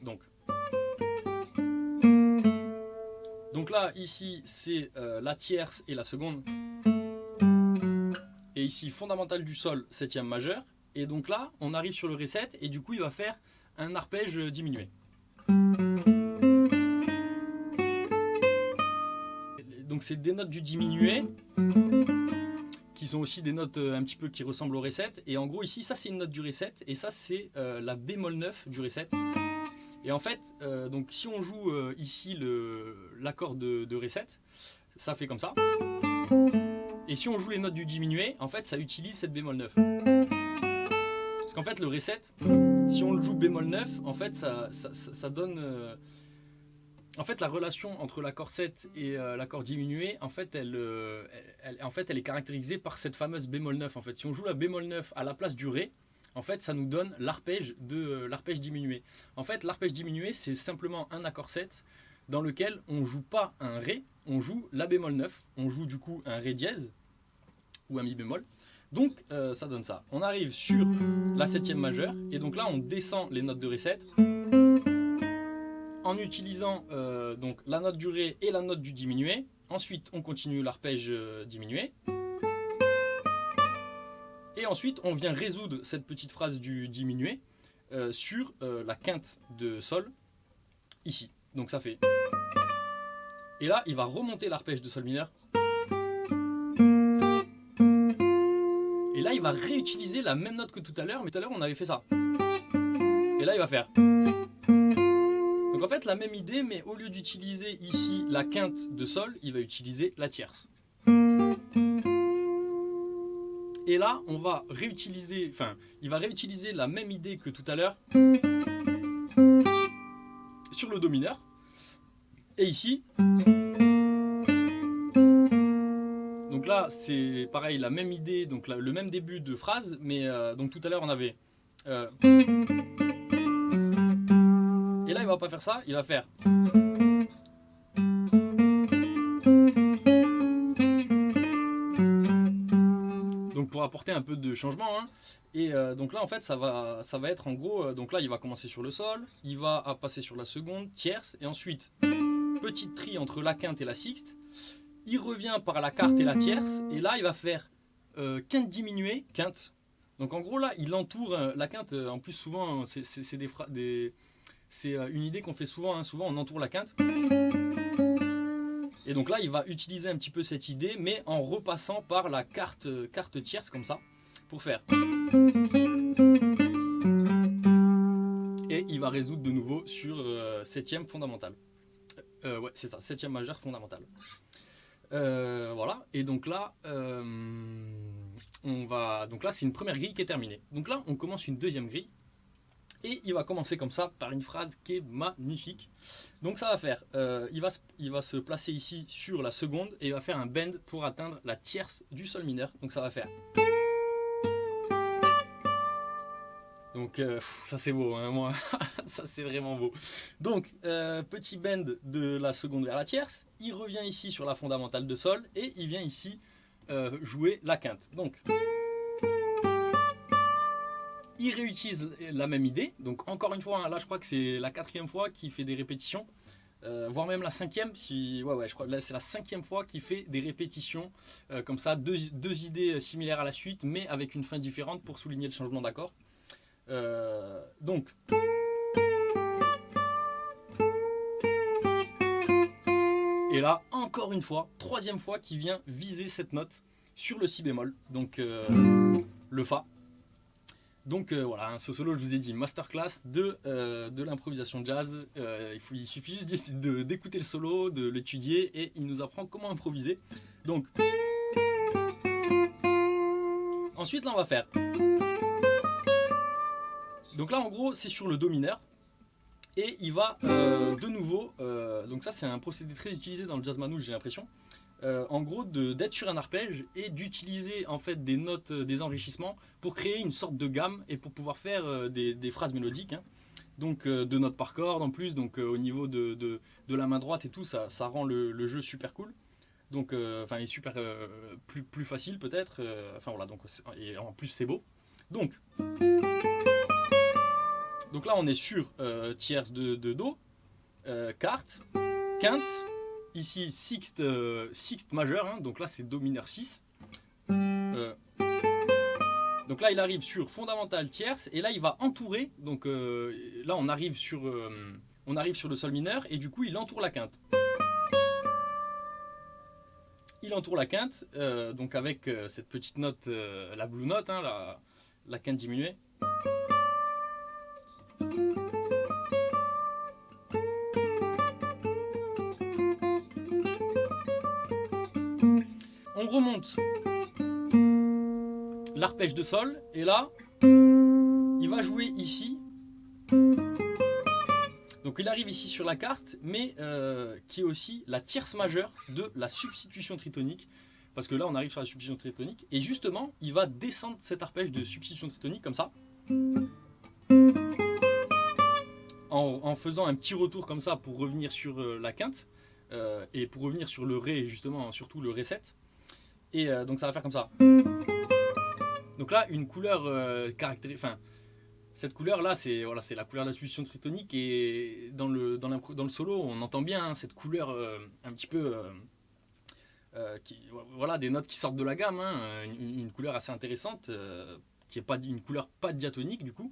Donc là, ici, c'est la tierce et la seconde. Et ici, fondamentale du sol, septième majeur. Et donc là, on arrive sur le Ré 7 et du coup, il va faire un arpège diminué. Donc c'est des notes du diminué qui sont aussi des notes un petit peu qui ressemblent au Ré 7. Et en gros ici, ça c'est une note du Ré 7 et ça c'est la bémol 9 du Ré 7. Et en fait, donc si on joue ici l'accord de Ré 7, ça fait comme ça. Et si on joue les notes du diminué, en fait ça utilise cette bémol 9. Parce qu'en fait le Ré 7, si on le joue bémol 9, en fait ça donne... En fait, la relation entre l'accord 7 et l'accord diminué, en fait, elle est caractérisée par cette fameuse bémol 9. En fait, si on joue la bémol 9 à la place du Ré, en fait, ça nous donne l'arpège diminué. En fait, l'arpège diminué, c'est simplement un accord 7 dans lequel on ne joue pas un Ré, on joue la bémol 9. On joue du coup un Ré dièse ou un Mi bémol. Donc, ça donne ça. On arrive sur la septième majeure et donc là, on descend les notes de Ré 7. En utilisant donc la note du Ré et la note du diminué. Ensuite, on continue l'arpège diminué. Et ensuite, on vient résoudre cette petite phrase du diminué sur la quinte de sol, ici. Donc ça fait... Et là, il va remonter l'arpège de sol mineur. Et là, il va réutiliser la même note que tout à l'heure, mais tout à l'heure, on avait fait ça. Et là, il va faire... Donc en fait la même idée, mais au lieu d'utiliser ici la quinte de sol, il va utiliser la tierce. Et là on va réutiliser, il va réutiliser la même idée que tout à l'heure sur le Do mineur. Et ici, donc là c'est pareil, la même idée, donc là, le même début de phrase, mais donc tout à l'heure on avait... Et là, il va pas faire ça, il va faire. Donc pour apporter un peu de changement. Hein. Et donc là, en fait, ça va être en gros. Donc là, il va commencer sur le sol, il va passer sur la seconde, tierce, et ensuite petite tri entre la quinte et la sixte. Il revient par la quarte et la tierce, et là, il va faire quinte diminuée, quinte. Donc en gros, là, il entoure la quinte. En plus, souvent, c'est c'est une idée qu'on fait souvent, hein. Souvent on entoure la quinte. Et donc là il va utiliser un petit peu cette idée, mais en repassant par la carte tierce comme ça, pour faire. Et il va résoudre de nouveau sur septième fondamentale. Ouais c'est ça, septième majeure fondamentale. Voilà, et donc là, donc là c'est une première grille qui est terminée. Donc là on commence une deuxième grille. Et il va commencer comme ça par une phrase qui est magnifique. Donc ça va faire, il va se placer ici sur la seconde et il va faire un bend pour atteindre la tierce du sol mineur. Donc ça va faire. Donc ça c'est beau, hein, moi ça c'est vraiment beau. Donc petit bend de la seconde vers la tierce. Il revient ici sur la fondamentale de sol et il vient ici jouer la quinte. Donc il réutilise la même idée, donc encore une fois, hein, là je crois que c'est la quatrième fois qu'il fait des répétitions, voire même la cinquième, ouais, je crois que c'est la cinquième fois qu'il fait des répétitions, comme ça, deux idées similaires à la suite, mais avec une fin différente pour souligner le changement d'accord. Donc, et là, encore une fois, troisième fois qu'il vient viser cette note sur le si bémol, donc le fa. Donc voilà, ce solo, je vous ai dit, masterclass de l'improvisation jazz. Il suffit juste d'écouter le solo, de l'étudier et il nous apprend comment improviser. Donc, ensuite là on va faire. Donc là en gros c'est sur le Do mineur. Et il va de nouveau, donc ça c'est un procédé très utilisé dans le jazz manouche j'ai l'impression. en gros d'être sur un arpège et d'utiliser en fait des notes, des enrichissements pour créer une sorte de gamme et pour pouvoir faire des phrases mélodiques, hein. Donc de notes par corde en plus, donc au niveau de la main droite et tout, ça rend le jeu super cool. Donc enfin il est super plus facile peut-être. Enfin voilà, donc et en plus c'est beau. Donc là on est sur tierce de do, quarte, quinte, ici sixte, sixte majeur, hein, donc là c'est do mineur 6. Donc là il arrive sur fondamentale tierce et là il va entourer, donc là on arrive sur le sol mineur et du coup il entoure la quinte. Il entoure la quinte, donc avec cette petite note, la blue note, hein, la quinte diminuée. On remonte l'arpège de sol et là il va jouer ici. Donc il arrive ici sur la carte, mais qui est aussi la tierce majeure de la substitution tritonique. Parce que là on arrive sur la substitution tritonique et justement il va descendre cet arpège de substitution tritonique comme ça. En faisant un petit retour comme ça pour revenir sur la quinte. Et pour revenir sur le Ré, justement, surtout le Ré 7. Et donc ça va faire comme ça. Donc là, une couleur caractéristique. Enfin, cette couleur là, c'est voilà, la couleur de la substitution tritonique. Et dans le solo, on entend bien hein, cette couleur un petit peu. Voilà, des notes qui sortent de la gamme. Hein, une couleur assez intéressante, qui n'est pas une couleur pas diatonique du coup.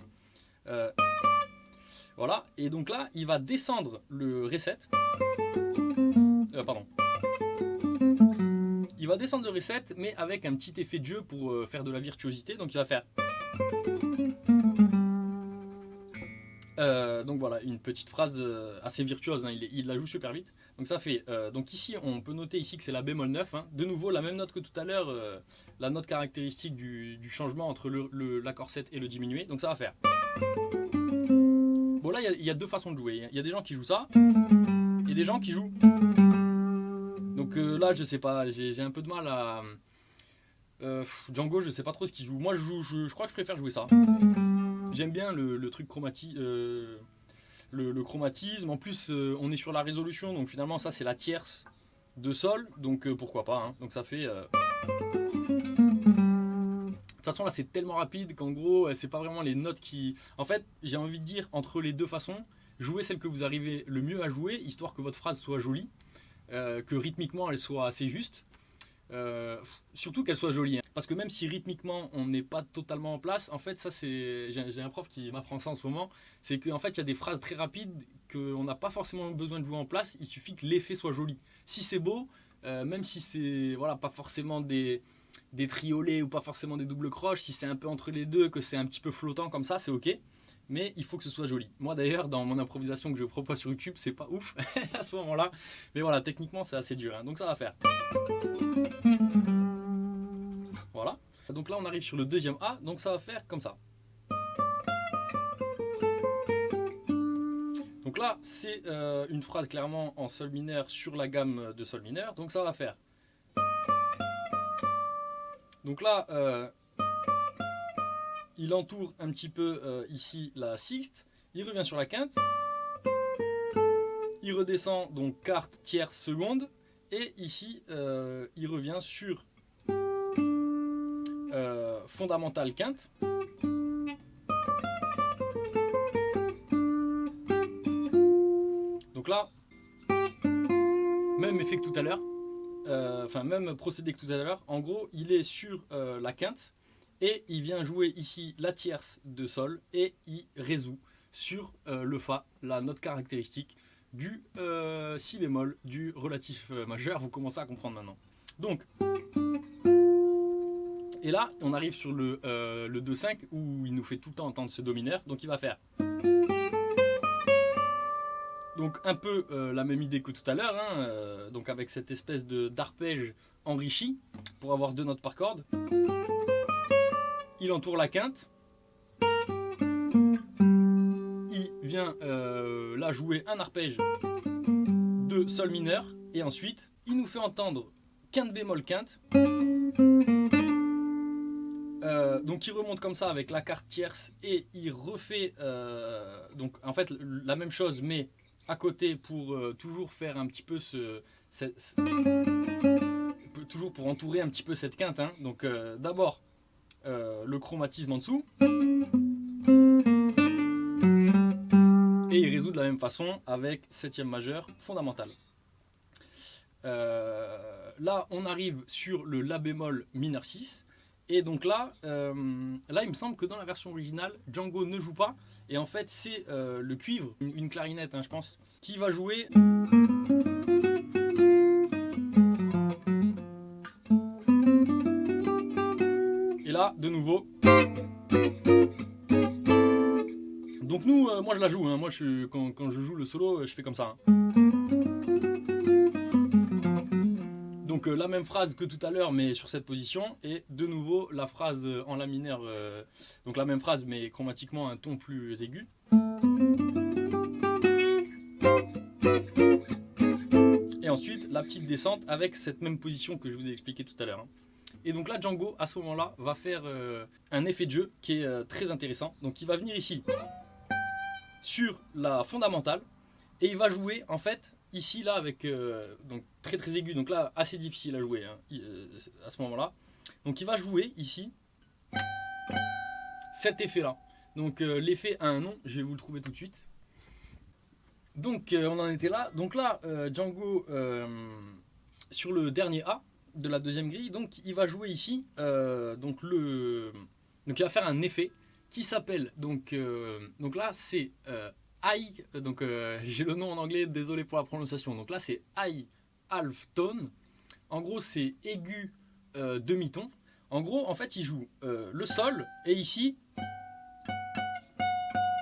Voilà, et donc là, il va descendre le Ré 7. Pardon. Il va descendre le Ré 7, mais avec un petit effet de jeu pour faire de la virtuosité. Donc il va faire. Donc voilà, une petite phrase assez virtuose, hein, il la joue super vite. Donc ça fait. Donc ici, on peut noter ici que c'est la bémol 9. Hein. De nouveau, la même note que tout à l'heure, la note caractéristique du changement entre l'accord 7 et le diminué. Donc ça va faire. Bon là, il y a deux façons de jouer. Il y a des gens qui jouent ça, et des gens qui jouent. Donc là, je sais pas, j'ai un peu de mal à... Django, je sais pas trop ce qu'il joue. Moi, je crois que je préfère jouer ça. J'aime bien le truc le chromatisme. En plus, on est sur la résolution, donc finalement, ça, c'est la tierce de sol. Donc pourquoi pas, hein. Donc ça fait... De toute façon là c'est tellement rapide qu'en gros c'est pas vraiment les notes qui... En fait j'ai envie de dire entre les deux façons, jouez celle que vous arrivez le mieux à jouer, histoire que votre phrase soit jolie, que rythmiquement elle soit assez juste, surtout qu'elle soit jolie. Hein. Parce que même si rythmiquement on n'est pas totalement en place, en fait ça c'est... J'ai un prof qui m'apprend ça en ce moment, c'est qu'en fait il y a des phrases très rapides qu'on n'a pas forcément besoin de jouer en place, il suffit que l'effet soit joli. Si c'est beau, même si c'est voilà, pas forcément des triolets ou pas forcément des doubles croches, si c'est un peu entre les deux, que c'est un petit peu flottant comme ça, c'est ok. Mais il faut que ce soit joli. Moi d'ailleurs, dans mon improvisation que je propose sur YouTube, c'est pas ouf à ce moment-là. Mais voilà, techniquement c'est assez dur. Hein. Donc ça va faire. Voilà. Donc là on arrive sur le deuxième A, donc ça va faire comme ça. Donc là c'est une phrase clairement en sol mineur sur la gamme de sol mineur. Donc ça va faire. Donc là, il entoure un petit peu ici la sixte, il revient sur la quinte, il redescend donc quarte, tierce, seconde, et ici il revient sur fondamentale quinte. Donc là, même effet que tout à l'heure. Enfin même procédé que tout à l'heure, en gros il est sur la quinte et il vient jouer ici la tierce de sol et il résout sur le Fa, la note caractéristique du Si bémol, du relatif majeur, vous commencez à comprendre maintenant. Donc, et là on arrive sur le 2-5 où il nous fait tout le temps entendre ce Do mineur, donc il va faire... Donc un peu la même idée que tout à l'heure, hein, donc avec cette espèce d'arpège enrichi pour avoir deux notes par corde. Il entoure la quinte. Il vient là jouer un arpège de sol mineur et ensuite il nous fait entendre quinte bémol quinte. Donc il remonte comme ça avec la carte tierce et il refait donc en fait la même chose mais à côté pour toujours faire un petit peu toujours pour entourer un petit peu cette quinte, hein. Donc d'abord le chromatisme en dessous et il résout de la même façon avec septième majeur fondamental. Là on arrive sur le la bémol mineur 6. Et donc là, il me semble que dans la version originale, Django ne joue pas. Et en fait, c'est le cuivre, une clarinette, hein, je pense, qui va jouer. Et là, de nouveau. Donc nous, moi je la joue. Hein. Moi, quand je joue le solo, je fais comme ça. Hein. Donc la même phrase que tout à l'heure mais sur cette position et de nouveau la phrase en la mineur, donc la même phrase mais chromatiquement un ton plus aigu. Et ensuite la petite descente avec cette même position que je vous ai expliqué tout à l'heure. Et donc là Django à ce moment-là va faire un effet de jeu qui est très intéressant. Donc il va venir ici sur la fondamentale et il va jouer en fait ici là avec donc très très aigu, donc là assez difficile à jouer hein, à ce moment là. Donc il va jouer ici cet effet là. Donc l'effet a un nom, je vais vous le trouver tout de suite. Donc on en était là. Donc là Django sur le dernier A de la deuxième grille, donc il va jouer ici donc il va faire un effet qui s'appelle donc là c'est high, donc j'ai le nom en anglais, désolé pour la prononciation. Donc là c'est high half tone. En gros c'est aigu demi-ton. En gros en fait il joue le sol et ici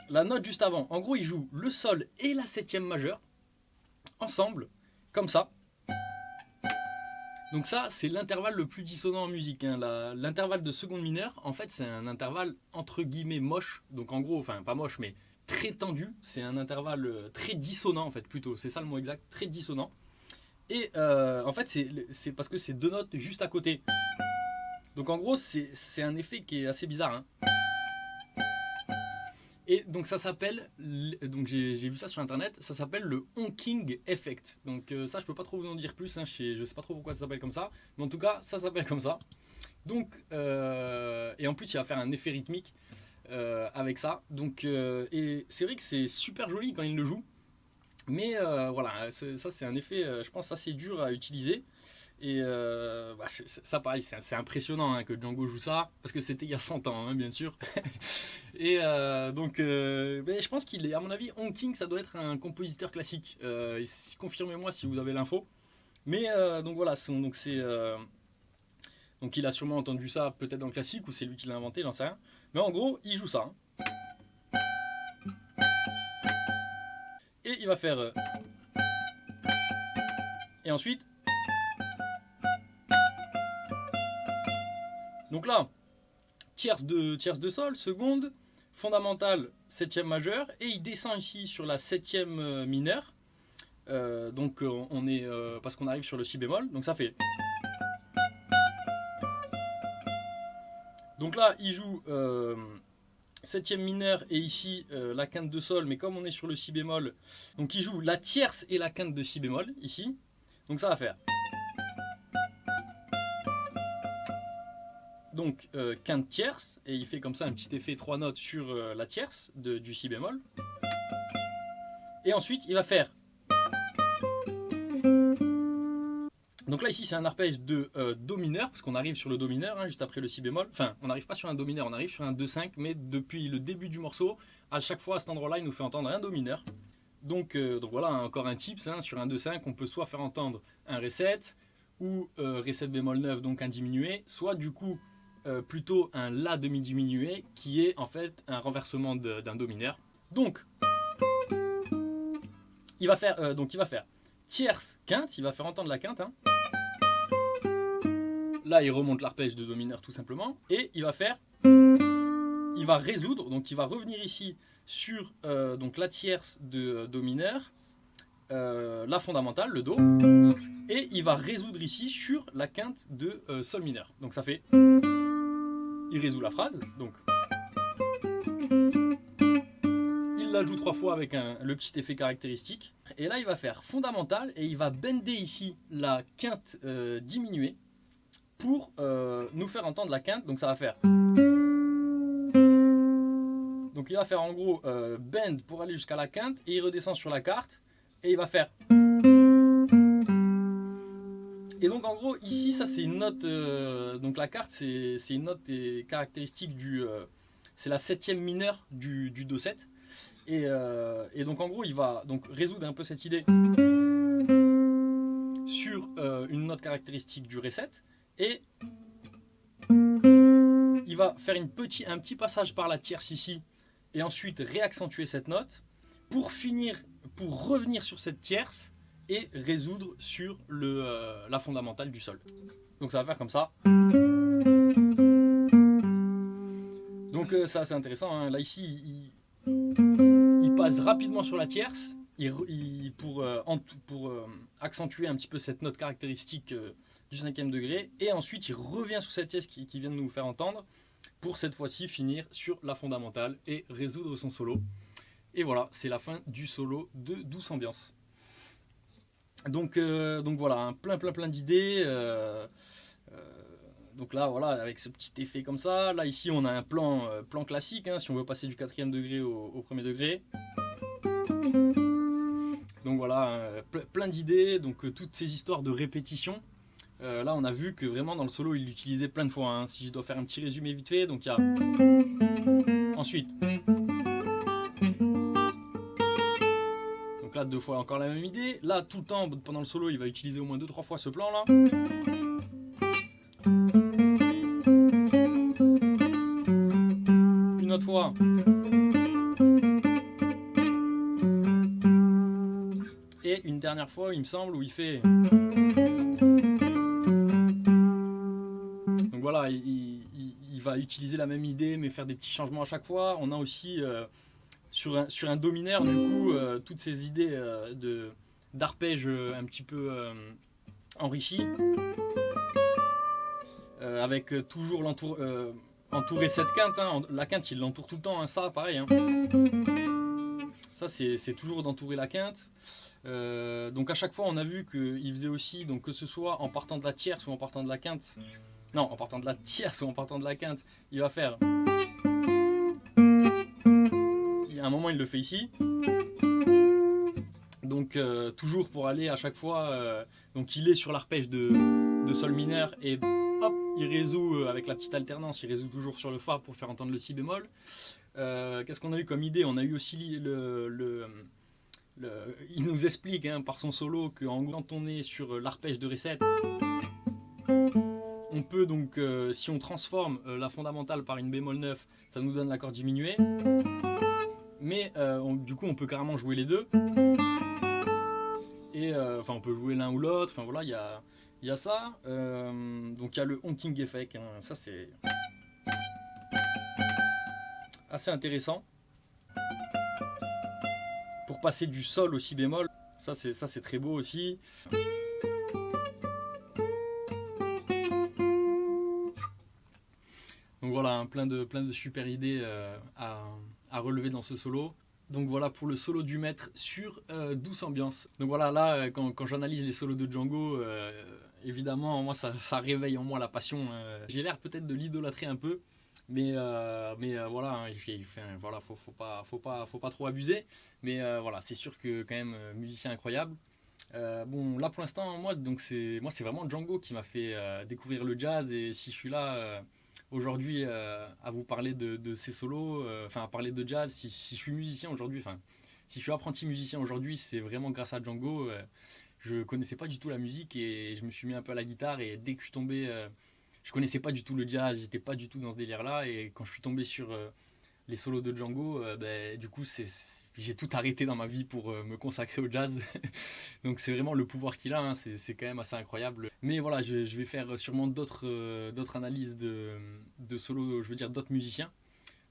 la note juste avant. En gros il joue le sol et la septième majeure ensemble comme ça. Donc ça c'est l'intervalle le plus dissonant en musique, hein. L'intervalle de seconde mineure en fait c'est un intervalle entre guillemets moche. Donc en gros, enfin pas moche mais très tendu, c'est un intervalle très dissonant en fait plutôt, c'est ça le mot exact, très dissonant. Et en fait c'est parce que c'est deux notes juste à côté. Donc en gros c'est un effet qui est assez bizarre. Hein. Et donc ça s'appelle, donc j'ai vu ça sur internet, ça s'appelle le honking effect. Donc ça je peux pas trop vous en dire plus, hein, je sais pas trop pourquoi ça s'appelle comme ça, mais en tout cas ça s'appelle comme ça. Donc et en plus il va faire un effet rythmique avec ça. Donc et c'est vrai que c'est super joli quand il le joue, mais voilà, ça c'est un effet, je pense assez dur à utiliser. Et ça pareil, c'est impressionnant hein, que Django joue ça, parce que c'était il y a 100 ans, hein, bien sûr. Et donc, je pense qu'il est, à mon avis, honking, ça doit être un compositeur classique. Confirmez-moi si vous avez l'info. Mais donc voilà, donc il a sûrement entendu ça peut-être dans le classique, ou c'est lui qui l'a inventé, j'en sais rien. Mais en gros, il joue ça. Hein. Et il va faire... et ensuite... Donc là, tierce de sol, seconde, fondamentale, septième majeure, et il descend ici sur la septième mineure. Donc on est parce qu'on arrive sur le si bémol, donc ça fait. Donc là, il joue septième mineure et ici la quinte de sol, mais comme on est sur le si bémol, donc il joue la tierce et la quinte de si bémol ici. Donc ça va faire. Donc quinte tierce, et il fait comme ça un petit effet 3 notes sur la tierce du si bémol. Et ensuite il va faire. Donc là ici c'est un arpège de do mineur, parce qu'on arrive sur le do mineur, hein, juste après le si bémol. Enfin on n'arrive pas sur un do mineur, on arrive sur un 2-5, mais depuis le début du morceau, à chaque fois à cet endroit là il nous fait entendre un do mineur. Donc voilà encore un tips, hein, sur un 2-5 on peut soit faire entendre un Ré7, ou Ré7 bémol 9, donc un diminué, soit du coup plutôt un La demi diminué qui est en fait un renversement d'un Do mineur. Donc il va faire tierce quinte, il va faire entendre la quinte. Hein. Là il remonte l'arpège de Do mineur tout simplement et il va résoudre, donc il va revenir ici sur donc la tierce de Do mineur la fondamentale, le Do, et il va résoudre ici sur la quinte de Sol mineur. Donc ça fait, il résout la phrase, donc il la joue 3 fois avec le petit effet caractéristique, et là il va faire fondamentale, et il va bender ici la quinte diminuée, pour nous faire entendre la quinte, donc ça va faire... Donc il va faire en gros bend pour aller jusqu'à la quinte, et il redescend sur la carte, et il va faire... Et donc en gros ici ça c'est une note, donc la carte c'est une note caractéristique du... c'est la 7e mineure du Do 7. Et donc en gros il va donc résoudre un peu cette idée sur une note caractéristique du Ré 7. Et il va faire un petit passage par la tierce ici, et ensuite réaccentuer cette note pour revenir sur cette tierce et résoudre sur la fondamentale du Sol. Donc ça va faire comme ça. Donc c'est assez intéressant, hein. Là ici il passe rapidement sur la tierce pour accentuer un petit peu cette note caractéristique du 5e degré, et ensuite il revient sur cette tierce qui vient de nous faire entendre, pour cette fois-ci finir sur la fondamentale et résoudre son solo. Et voilà, c'est la fin du solo de Douce Ambiance. Donc voilà, hein, plein d'idées. Donc là, voilà, avec ce petit effet comme ça. Là, ici, on a un plan classique, hein, si on veut passer du 4e degré au 1er degré. Donc voilà, plein d'idées, donc toutes ces histoires de répétition. Là, on a vu que vraiment dans le solo, il l'utilisait plein de fois, hein. Si je dois faire un petit résumé vite fait, donc il y a... Ensuite... Donc là, 2 fois encore la même idée. Là, tout le temps, pendant le solo, il va utiliser au moins 2-3 fois ce plan-là. Une autre fois. Et une dernière fois, il me semble, où il fait... Donc voilà, il va utiliser la même idée, mais faire des petits changements à chaque fois. On a aussi, sur un Do mineur, du coup, toutes ces idées d'arpège un petit peu enrichies. Avec toujours entouré cette quinte, hein. La quinte, il l'entoure tout le temps, hein. Ça, pareil. Hein. Ça, c'est toujours d'entourer la quinte. Donc à chaque fois, on a vu qu'il faisait aussi, donc que ce soit en partant de la tierce ou en partant de la quinte... Non, en partant de la tierce ou en partant de la quinte, il va faire... Il y a un moment, il le fait ici. Donc toujours pour aller à chaque fois... donc il est sur l'arpège de Sol mineur, et hop, il résout avec la petite alternance, il résout toujours sur le Fa pour faire entendre le Si bémol. Qu'est-ce qu'on a eu comme idée? On a eu aussi il nous explique, hein, par son solo, que quand on est sur l'arpège de Ré 7, on peut donc, si on transforme la fondamentale par une bémol 9, ça nous donne l'accord diminué. Mais du coup, on peut carrément jouer les deux. Et enfin, on peut jouer l'un ou l'autre. Enfin voilà, il y a ça. Donc il y a le honking effect. Hein. Ça, c'est assez intéressant. Pour passer du Sol au Si bémol, ça c'est très beau aussi. Donc voilà, hein, plein de super idées à relever dans ce solo. Donc voilà pour le solo du maître sur Douce Ambiance. Donc voilà, là quand j'analyse les solos de Django, évidemment moi ça réveille en moi la passion. J'ai l'air peut-être de l'idolâtrer un peu, mais voilà, hein, voilà, faut pas trop abuser. Mais voilà, c'est sûr que quand même musicien incroyable. Bon là pour l'instant moi c'est vraiment Django qui m'a fait découvrir le jazz, et si je suis là aujourd'hui à vous parler de ces solos, enfin à parler de jazz, si je suis musicien aujourd'hui, enfin si je suis apprenti musicien aujourd'hui, c'est vraiment grâce à Django. Je connaissais pas du tout la musique et je me suis mis un peu à la guitare, et dès que je suis tombé, je connaissais pas du tout le jazz, j'étais pas du tout dans ce délire là, et quand je suis tombé sur les solos de Django, du coup j'ai tout arrêté dans ma vie pour me consacrer au jazz. Donc c'est vraiment le pouvoir qu'il a, hein, c'est quand même assez incroyable. Mais voilà, je vais faire sûrement d'autres analyses de solos, je veux dire d'autres musiciens,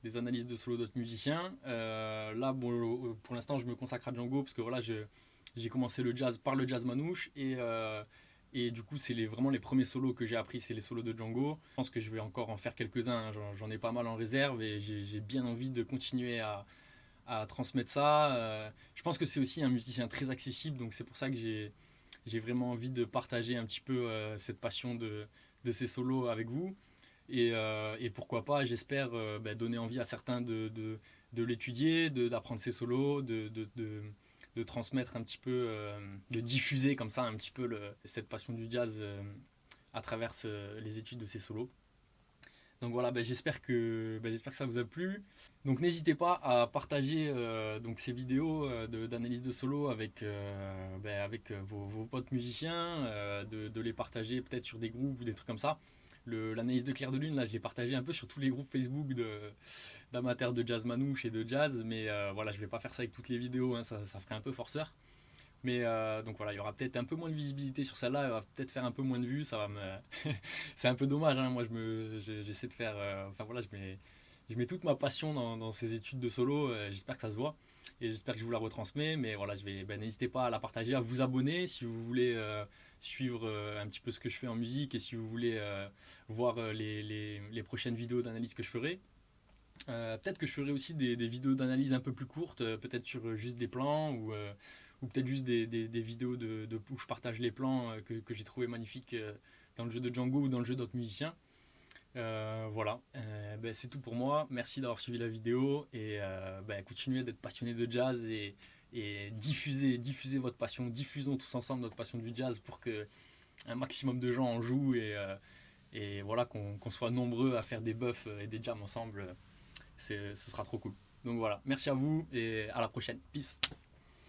des analyses de solos d'autres musiciens. Là, bon, pour l'instant, je me consacre à Django parce que voilà, J'ai commencé le jazz par le jazz manouche et du coup, c'est vraiment les premiers solos que j'ai appris, c'est les solos de Django. Je pense que je vais encore en faire quelques-uns, hein. J'en ai pas mal en réserve et j'ai bien envie de continuer à transmettre ça. Je pense que c'est aussi un musicien très accessible, donc c'est pour ça que j'ai vraiment envie de partager un petit peu cette passion de ces solos avec vous. Et pourquoi pas, j'espère donner envie à certains de l'étudier, d'apprendre ses solos, de transmettre un petit peu, de diffuser comme ça un petit peu cette passion du jazz à travers les études de ces solos. Donc voilà, j'espère que ça vous a plu. Donc n'hésitez pas à partager donc ces vidéos d'analyse de solo avec vos potes musiciens, de les partager peut-être sur des groupes ou des trucs comme ça. L'analyse de Clair de Lune, là, je l'ai partagé un peu sur tous les groupes Facebook d'amateurs de jazz manouche et de jazz, mais voilà, je vais pas faire ça avec toutes les vidéos, hein, ça ferait un peu forceur. Mais donc voilà, il y aura peut-être un peu moins de visibilité sur celle-là, elle va peut-être faire un peu moins de vues, ça va me... c'est un peu dommage, hein, moi j'essaie de faire... enfin voilà, je mets toute ma passion dans ces études de solo, j'espère que ça se voit, et j'espère que je vous la retransmets, mais voilà, n'hésitez pas à la partager, à vous abonner si vous voulez suivre un petit peu ce que je fais en musique, et si vous voulez voir les prochaines vidéos d'analyse que je ferai. Peut-être que je ferai aussi des vidéos d'analyse un peu plus courtes, peut-être sur juste des plans ou peut-être juste des vidéos où je partage les plans que j'ai trouvé magnifiques dans le jeu de Django ou dans le jeu d'autres musiciens. Voilà, c'est tout pour moi. Merci d'avoir suivi la vidéo et continuez d'être passionné de jazz et diffusez votre passion. Diffusons tous ensemble notre passion du jazz pour que un maximum de gens en jouent et voilà, qu'on soit nombreux à faire des buffs et des jams ensemble. Ce sera trop cool. Donc voilà, merci à vous et à la prochaine. Peace.